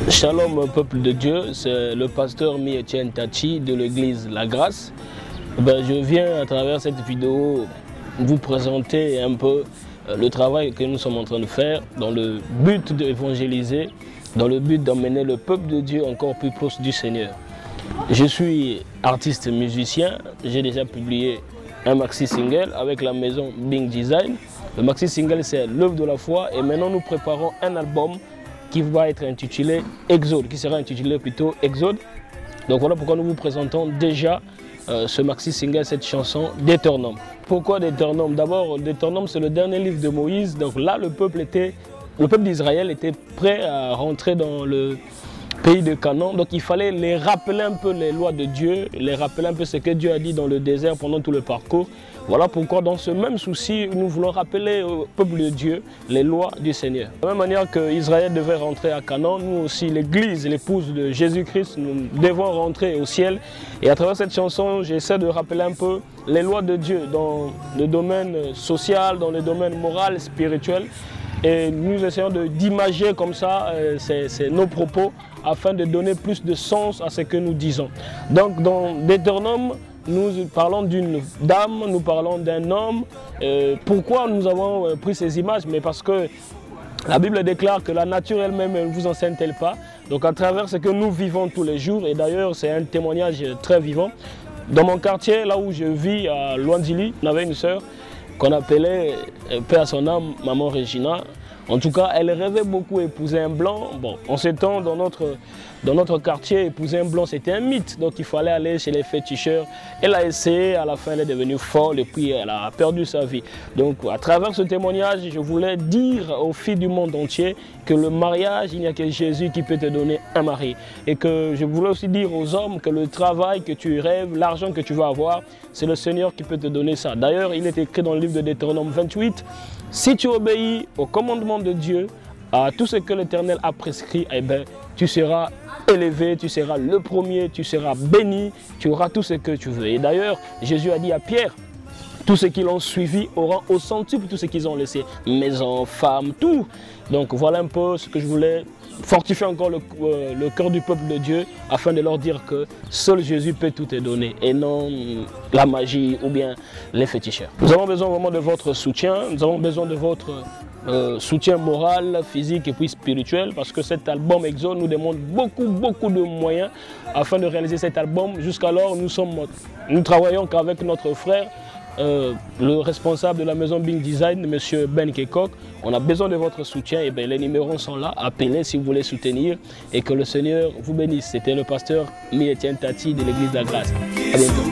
Shalom peuple de Dieu, c'est le pasteur Etienne Tachi de l'église La Grâce. Je viens à travers cette vidéo vous présenter un peu le travail que nous sommes en train de faire dans le but d'évangéliser, dans le but d'emmener le peuple de Dieu encore plus proche du Seigneur. Je suis artiste musicien, j'ai déjà publié un maxi single avec la maison Bing Design. Le maxi single c'est l'œuvre de la foi et maintenant nous préparons un album qui va être intitulé Exode, qui sera intitulé plutôt Exode. Donc voilà pourquoi nous vous présentons déjà ce maxi single, cette chanson Deutéronome. Pourquoi Deutéronome? D'abord, Deutéronome c'est le dernier livre de Moïse, donc là le peuple d'Israël était prêt à rentrer dans le pays de Canaan, donc il fallait les rappeler un peu les lois de Dieu, les rappeler un peu ce que Dieu a dit dans le désert pendant tout le parcours. Voilà pourquoi dans ce même souci, nous voulons rappeler au peuple de Dieu les lois du Seigneur. De la même manière qu'Israël devait rentrer à Canaan, nous aussi, l'Église, l'épouse de Jésus-Christ, nous devons rentrer au ciel. Et à travers cette chanson, j'essaie de rappeler un peu les lois de Dieu dans le domaine social, dans le domaine moral, spirituel. Et nous essayons d'imager comme ça nos propos afin de donner plus de sens à ce que nous disons. Donc dans Deutéronome, nous parlons d'une dame, nous parlons d'un homme. Pourquoi nous avons pris ces images? Mais parce que la Bible déclare que la nature elle-même ne vous enseigne-t-elle pas. Donc à travers ce que nous vivons tous les jours, et d'ailleurs c'est un témoignage très vivant. Dans mon quartier, là où je vis, à Luandili, on avait une sœur qu'on appelait, paix à son âme, Maman Regina. En tout cas, elle rêvait beaucoup épouser un blanc. Bon, en ce temps, dans notre quartier, épouser un blanc, c'était un mythe. Donc, il fallait aller chez les féticheurs. Elle a essayé, à la fin, elle est devenue folle et puis elle a perdu sa vie. Donc, à travers ce témoignage, je voulais dire aux filles du monde entier que le mariage, il n'y a que Jésus qui peut te donner un mari. Et que je voulais aussi dire aux hommes que le travail que tu rêves, l'argent que tu vas avoir, c'est le Seigneur qui peut te donner ça. D'ailleurs, il est écrit dans le livre de Deutéronome 28, si tu obéis au commandement de Dieu, à tout ce que l'Éternel a prescrit, eh bien, tu seras élevé, tu seras le premier, tu seras béni, tu auras tout ce que tu veux. Et d'ailleurs, Jésus a dit à Pierre, tous ceux qui l'ont suivi auront au centuple tout ce qu'ils ont laissé, maison, femmes, tout. Donc voilà un peu ce que je voulais fortifier encore le cœur du peuple de Dieu afin de leur dire que seul Jésus peut tout te donner et non la magie ou bien les féticheurs. Nous avons besoin vraiment de votre soutien, nous avons besoin de votre soutien moral, physique et puis spirituel parce que cet album Exode nous demande beaucoup de moyens afin de réaliser cet album. Jusqu'alors, nous travaillons qu'avec notre frère, le responsable de la maison Bing Design, M. Ben Kekok. On a besoin de votre soutien et bien les numéros sont là, appelez si vous voulez soutenir et que le Seigneur vous bénisse. C'était le pasteur Etienne Tachi de l'église La Grâce. À bientôt.